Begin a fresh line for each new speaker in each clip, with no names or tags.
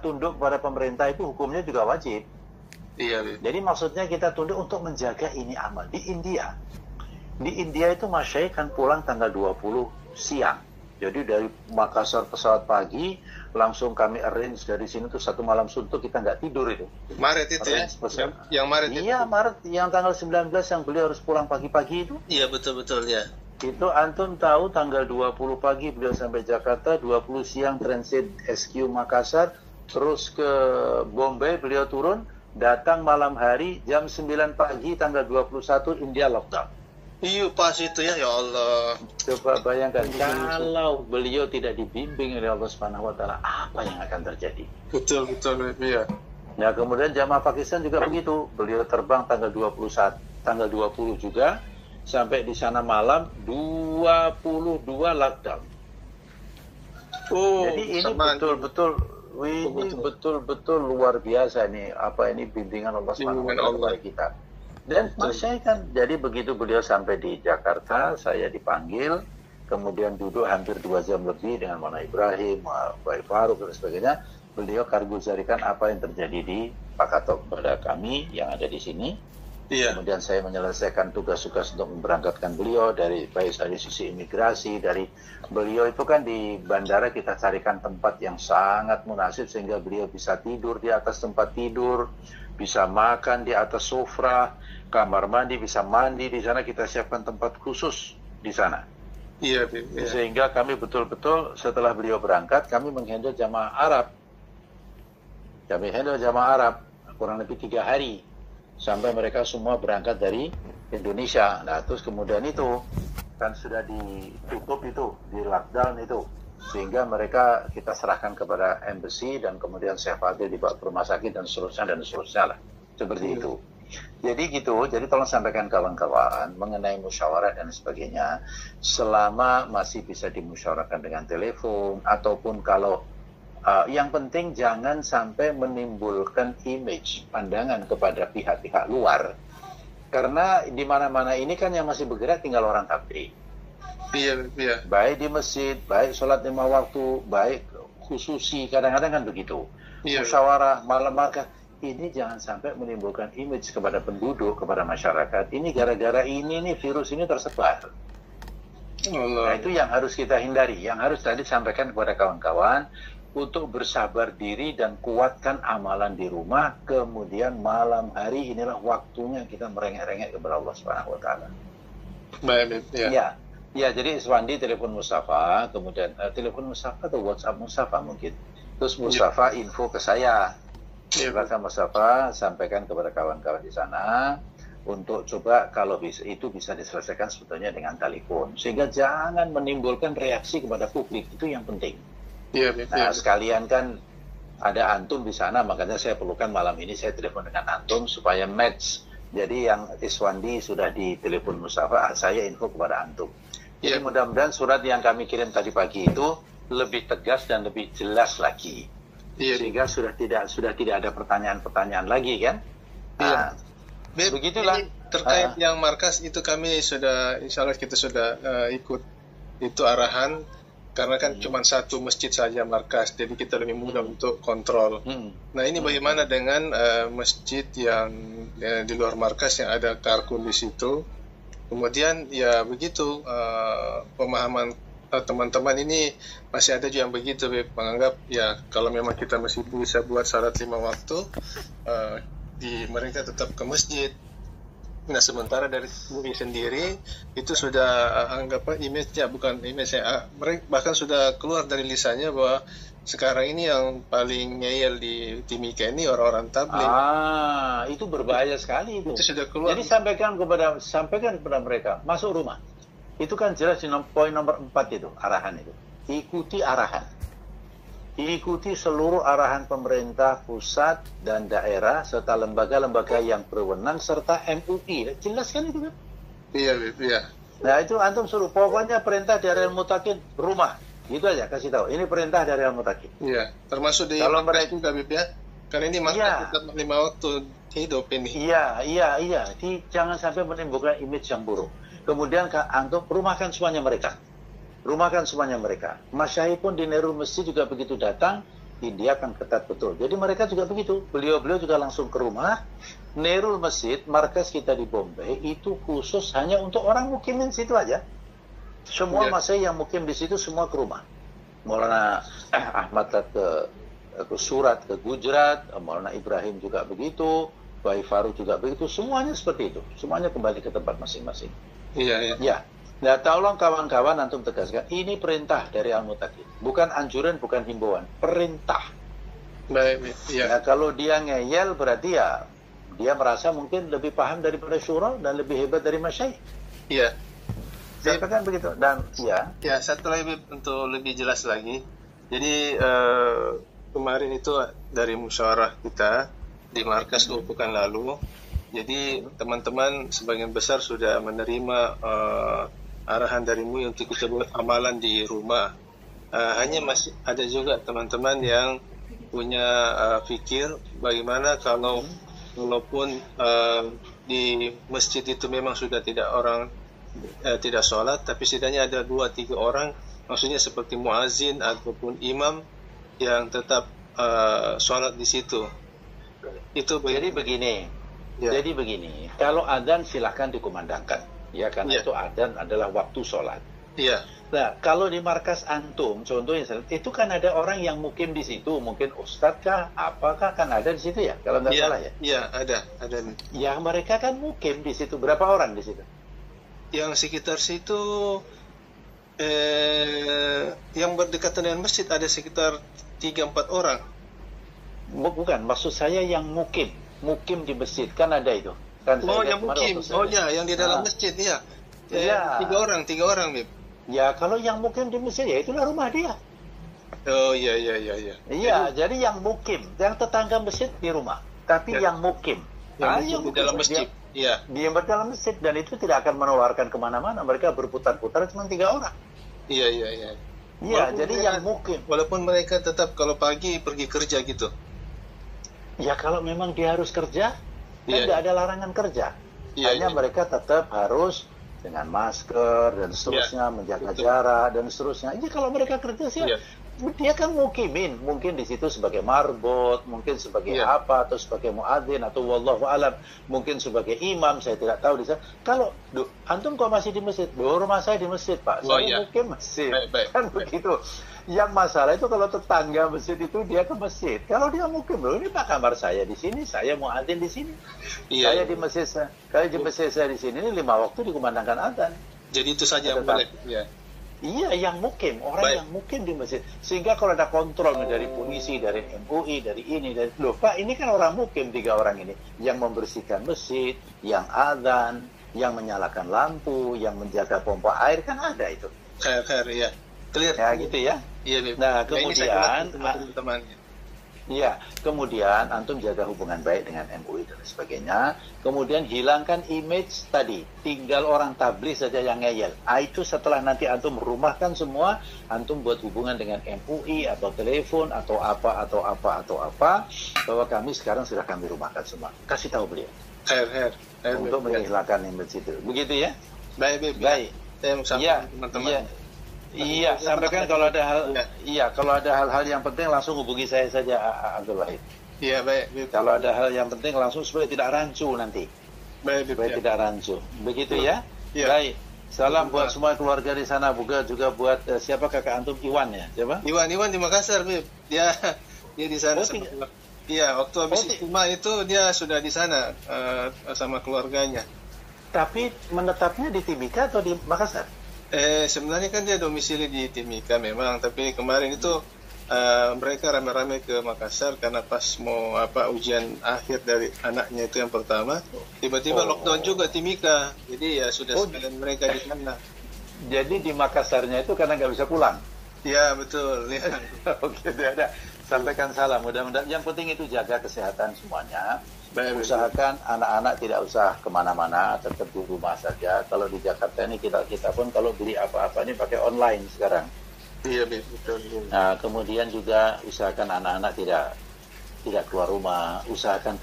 tunduk kepada pemerintah itu hukumnya juga wajib.
Iya, Bib.
Jadi maksudnya kita tunduk untuk menjaga ini amal. Di India itu masyayikh kan pulang tanggal 20 siang. Jadi dari Makassar pesawat pagi, langsung kami arrange dari sini tuh 1 malam suntuk, kita nggak tidur itu.
Maret itu ya? Yang Maret itu?
Iya, Maret, yang tanggal 19 yang beliau harus pulang pagi-pagi itu.
Iya, betul-betul ya.
Itu antum tahu tanggal 20 pagi beliau sampai Jakarta, 20 siang transit SQ Makassar, terus ke Bombay beliau turun, datang malam hari jam 9 pagi tanggal 21 India lockdown.
Iya, pas itu ya, ya Allah.
Coba bayangkan, kalau beliau tidak dibimbing oleh Allah Subhanahu wa taala, apa yang akan terjadi?
Betul, iya.
Nah, kemudian jamaah Pakistan juga begitu. Beliau terbang tanggal 21, tanggal 20 juga, sampai di sana malam 22 lockdown.
Oh,
jadi ini betul-betul luar biasa nih, apa ini bimbingan Allah Subhanahu wa taala kepada kita. Dan saya kan, jadi begitu beliau sampai di Jakarta, saya dipanggil, kemudian duduk hampir 2 jam lebih dengan Mana Ibrahim, Baik Faruk dan sebagainya. Beliau karguzarikan apa yang terjadi di Pakatok kepada kami yang ada di sini.
Iya.
Kemudian saya menyelesaikan tugas-tugas untuk memberangkatkan beliau dari baik dari sisi imigrasi, dari beliau itu kan di bandara kita carikan tempat yang sangat munasib sehingga beliau bisa tidur di atas tempat tidur, bisa makan di atas sofra, kamar mandi, bisa mandi di sana, kita siapkan tempat khusus di sana.
Iya, iya.
Sehingga kami betul-betul setelah beliau berangkat, kami menghandle jamaah Arab. Kami handle jamaah Arab kurang lebih 3 hari sampai mereka semua berangkat dari Indonesia. Nah, terus kemudian itu kan sudah ditutup itu, di lockdown itu, sehingga mereka kita serahkan kepada embassy dan kemudian Syekh Fadil dibawa ke rumah sakit dan seterusnya lah, seperti itu. Jadi gitu, jadi tolong sampaikan kawan-kawan mengenai musyawarah dan sebagainya, selama masih bisa dimusyawarahkan dengan telepon, ataupun kalau yang penting jangan sampai menimbulkan image, pandangan kepada pihak-pihak luar. Karena di mana-mana ini kan yang masih bergerak tinggal orang tabligh.
Iya, iya.
Baik di masjid, baik sholat 5 waktu, baik khususi, kadang-kadang kan begitu.
Iya.
Musyawarah, malam makan. Ini jangan sampai menimbulkan image kepada penduduk, kepada masyarakat. Ini gara-gara ini nih, virus ini tersebar.
Allah.
Nah, itu yang harus kita hindari. Yang harus tadi sampaikan kepada kawan-kawan, untuk bersabar diri dan kuatkan amalan di rumah. Kemudian malam hari inilah waktunya kita merengek-rengek kepada Allah Subhanahu wa taala.
Baik, ya.
Ya, jadi Iswandi telepon Mustafa, kemudian telepon Mustafa atau WhatsApp Mustafa mungkin. Terus Mustafa info ke saya. Silakan Mustafa sampaikan kepada kawan-kawan di sana untuk coba kalau bisa itu bisa diselesaikan sebetulnya dengan telepon, sehingga jangan menimbulkan reaksi kepada publik, itu yang penting. Nah, sekalian kan ada antum di sana, makanya saya perlukan malam ini saya telepon dengan antum supaya match. Jadi yang Iswandi sudah di telepon Mustafa, saya info kepada antum. Jadi mudah-mudahan surat yang kami kirim tadi pagi itu lebih tegas dan lebih jelas lagi. Sehingga sudah tidak ada pertanyaan-pertanyaan lagi kan. Nah, begitulah.
Terkait yang markas itu kami sudah, insya Allah kita sudah ikut itu arahan. Karena kan cuma satu masjid saja markas, jadi kita lebih mudah untuk kontrol. Nah, ini bagaimana dengan masjid yang di luar markas yang ada karkun di situ? Kemudian ya begitu, pemahaman teman-teman ini masih ada juga yang begitu, menganggap ya kalau memang kita masih bisa buat salat 5 waktu, mereka tetap ke masjid. Nah, sementara dari MUI sendiri itu sudah anggap image-nya, bukan image-nya, mereka bahkan sudah keluar dari lisannya bahwa sekarang ini yang paling ngeyel di Timika ini orang-orang tabligh.
Itu berbahaya sekali itu.
Itu sudah keluar.
Jadi sampaikan kepada mereka, masuk rumah. Itu kan jelas di poin nomor 4 itu, arahan itu. Ikuti arahan. Ikuti seluruh arahan pemerintah pusat dan daerah serta lembaga-lembaga yang berwenang serta MUI. Jelas kan itu kan?
Iya.
Nah, itu antum suruh, pokoknya perintah dari Al-Mutakin rumah. Gitu aja, kasih tahu. Ini perintah dari Al-Mutakin.
Iya, termasuk di
kalau mereka
juga, Bib ya. Karena ini maka tetap 5 waktu hidup ini.
Iya. Jangan sampai menimbulkan image yang buruk. Kemudian antum rumahkan semuanya mereka. Masyayikh pun di Nerul Masjid juga begitu datang, India kan ketat betul. Jadi mereka juga begitu. Beliau-beliau juga langsung ke rumah. Nerul Masjid, markas kita di Bombay, itu khusus hanya untuk orang mukimin situ aja. Semua Masai yang mukim di situ semua ke rumah. Maulana Ahmad ke Surat, ke Gujarat, Maulana Ibrahim juga begitu, Bayi Faru juga begitu, semuanya seperti itu. Semuanya kembali ke tempat masing-masing.
Iya.
Ya. Nah, tolong kawan-kawan antum tegaskan, ini perintah dari Al-Muttaqin. Bukan anjuran, bukan himbauan. Perintah.
Baik. Iya.
Nah, kalau dia ngeyel berarti ya dia merasa mungkin lebih paham daripada syura dan lebih hebat dari masyayikh.
Iya.
Saya kan begitu. Dan
ya satu lagi untuk lebih jelas lagi. Jadi kemarin itu dari musyawarah kita di markas pekan lalu. Jadi teman-teman sebagian besar sudah menerima arahan dari MUI untuk kita buat amalan di rumah. Hanya masih ada juga teman-teman yang punya fikir bagaimana walaupun di masjid itu memang sudah tidak sholat, tapi setidaknya ada 2-3 orang, maksudnya seperti muazin ataupun imam yang tetap sholat di situ. Itu
jadi begini. Jadi begini, kalau adzan silahkan dikumandangkan, ya karena itu adzan adalah waktu sholat.
Iya.
Nah, kalau di markas antum, contohnya itu kan ada orang yang mukim di situ, mungkin ustadz kah, apakah kan ada di situ ya? Kalau nggak salah ya?
Iya, ada.
Ya mereka kan mukim di situ, berapa orang di situ?
Yang sekitar situ, yang berdekatan dengan masjid ada sekitar 3-4 orang.
Bukan, maksud saya yang mukim di masjid kan ada itu. Kan
yang mukim, yang di dalam masjid ya. Tiga orang, Bib.
Ya kalau yang mukim di masjid ya itulah rumah dia.
Oh iya.
Iya, jadi yang mukim, yang tetangga masjid di rumah, tapi yang mukim,
yang di dalam masjid. Iya.
Dia dalam masjid dan itu tidak akan menularkan kemana-mana. Mereka berputar-putar cuma 3 orang.
Iya.
Iya, jadi yang mukim.
Walaupun mereka tetap kalau pagi pergi kerja gitu.
Ya kalau memang dia harus kerja, kan tidak ada larangan kerja. Hanya mereka tetap harus dengan masker dan seterusnya, menjaga jarak dan seterusnya. Jadi kalau mereka kerja sih, dia kan mukimin, mungkin di situ sebagai marbot, mungkin sebagai apa, atau sebagai muadzin, atau wallahu alam, mungkin sebagai imam, saya tidak tahu di sana. Kalau antum kok masih di masjid? Rumah saya di masjid, Pak. Saya mukim masjid. Kan begitu. Yang masalah itu kalau tetangga masjid itu dia ke masjid. Kalau dia mukim, ini Pak kamar saya di sini, saya muadzin di sini. Saya di masjid saya di sini, ini 5 waktu dikumandangkan adzan.
Jadi itu saja yang boleh.
Iya, yang mukim, orang yang mukim di masjid. Sehingga kalau ada kontrol dari polisi, dari MUI, dari ini, loh Pak, ini kan orang mukim 3 orang ini. Yang membersihkan masjid, yang adzan, yang menyalakan lampu, yang menjaga pompa air, kan ada itu.
Khair, ya. Clear.
Ya gitu ya.
Iya,
nah kemudian
teman-teman.
Iya, kemudian antum jaga hubungan baik dengan MUI dan sebagainya. Kemudian hilangkan image tadi, tinggal orang tabligh saja yang ngeyel. Itu setelah nanti antum merumahkan semua, antum buat hubungan dengan MUI atau telepon atau apa, bahwa kami sekarang sudah kami rumahkan semua. Kasih tahu beliau. Untuk menghilangkan image itu. Begitu ya?
Baik.
Saya teman-teman. Iya, sampaikan kalau ada hal-hal yang penting langsung hubungi saya saja, Abdul Wahid.
Iya, baik.
Kalau ada hal yang penting langsung supaya tidak rancu nanti. Supaya tidak rancu. Begitu ya? Baik. Salam buat semua keluarga di sana, juga buat siapa kakak antum, Iwan ya? Siapa?
Iwan di Makassar, Bib. Dia di sana. Iya, waktu habis istimewa itu dia sudah di sana sama keluarganya.
Tapi menetapnya di Timika atau di Makassar?
Sebenarnya kan dia domisili di Timika memang, tapi kemarin itu mereka rame-rame ke Makassar karena pas mau ujian akhir dari anaknya itu yang pertama, tiba-tiba lockdown juga Timika, jadi ya sudah sekalian mereka di sana.
Jadi di Makassarnya itu karena nggak bisa pulang?
Ya betul. Ya.
Oke, ada. Sampaikan salam. Mudah-mudahan yang penting itu jaga kesehatan semuanya. Usahakan anak-anak tidak usah kemana-mana, tetap di rumah saja. Kalau di Jakarta ini kita pun kalau beli apa-apa ini pakai online sekarang.
Iya, betul.
Nah, kemudian juga usahakan anak-anak tidak keluar rumah. Usahakan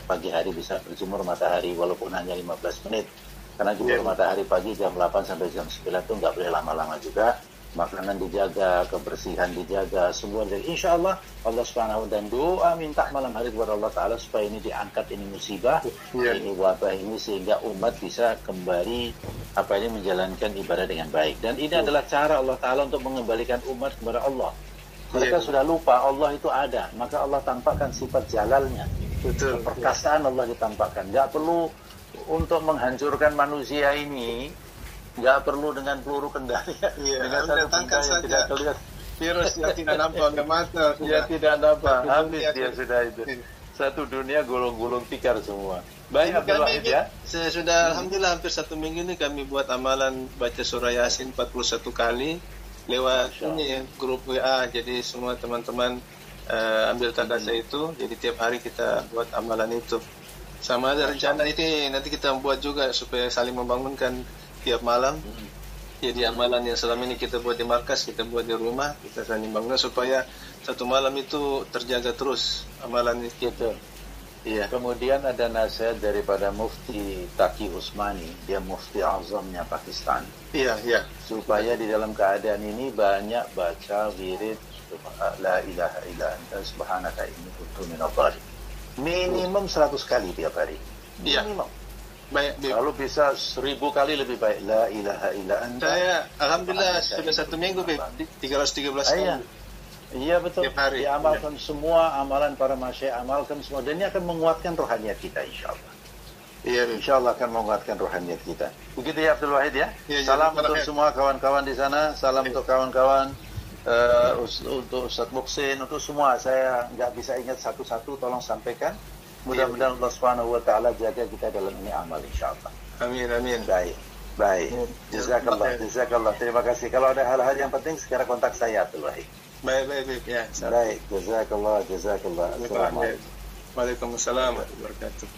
pagi hari bisa berjemur matahari walaupun hanya 15 menit. Karena jemur matahari pagi jam 8 sampai jam 9 itu nggak boleh lama-lama juga. makanan dijaga, kebersihan dijaga, semua dijaga. Insya Allah Allah Subhanahu dan doa minta malam hari kepada Allah Taala supaya ini diangkat, ini musibah, ini wabah ini, sehingga umat bisa kembali menjalankan ibadah dengan baik. Dan ini adalah cara Allah Taala untuk mengembalikan umat kepada Allah. Mereka sudah lupa Allah itu ada, maka Allah tampakkan sifat jalalnya.
Betul.
Perkasaan Allah ditampakkan. Nggak perlu untuk menghancurkan manusia ini. Nggak perlu dengan peluru kendali, dengan satu benda yang tidak terlihat,
virus yang tidak nampak oleh mata,
ya tidak nampak, habis dia sudah itu. Satu dunia gulung-gulung tikar semua. Baik, Abdul Wahid ya.
Saya sudah alhamdulillah hampir 1 minggu ini kami buat amalan baca surah Yasin 41 kali lewat ini grup WA. Jadi semua teman-teman ambil tanda saya itu. Jadi tiap hari kita buat amalan itu. Sama ada rencana ini nanti kita buat juga supaya saling membangunkan tiap malam. Jadi amalan yang selama ini kita buat di markas, kita buat di rumah, kita saling bangun supaya satu malam itu terjaga terus amalan itu.
Iya. Kemudian ada nasihat daripada Mufti Taqi Usmani, dia Mufti Azamnya Pakistan.
Iya.
Supaya di dalam keadaan ini banyak baca wirid la ilaha illa anta subhanaka inni kuntu minadh dhalimin. Minimum 100 kali tiap hari. Minimum.
Baik,
kalau bisa 1000 kali lebih baik. La ilaha illa anta.
Saya alhamdulillah sudah 1 minggu 313 kali.
Iya betul. Diamalkan semua amalan para masyayikh, amalkan semua, dan ini akan menguatkan rohaniat kita insyaallah. Iya, insyaallah akan menguatkan rohaniat kita. Begitu ya Abdul Wahid ya. Salam untuk semua kawan-kawan di sana. Salam untuk kawan-kawan, untuk Ustaz Muhsin, untuk semua. Saya nggak bisa ingat satu-satu, tolong sampaikan. Mudah-mudahan Allah Subhanahu wa taala jaga kita dalam ini amal insyaallah.
Amin.
Baik. Jazakallah. Terima kasih. Kalau ada hal-hal yang penting segera kontak saya Abdul Wahid.
Baik ya.
Baik, jazakallah. Assalamualaikum.
Waalaikumsalam warahmatullahi wabarakatuh.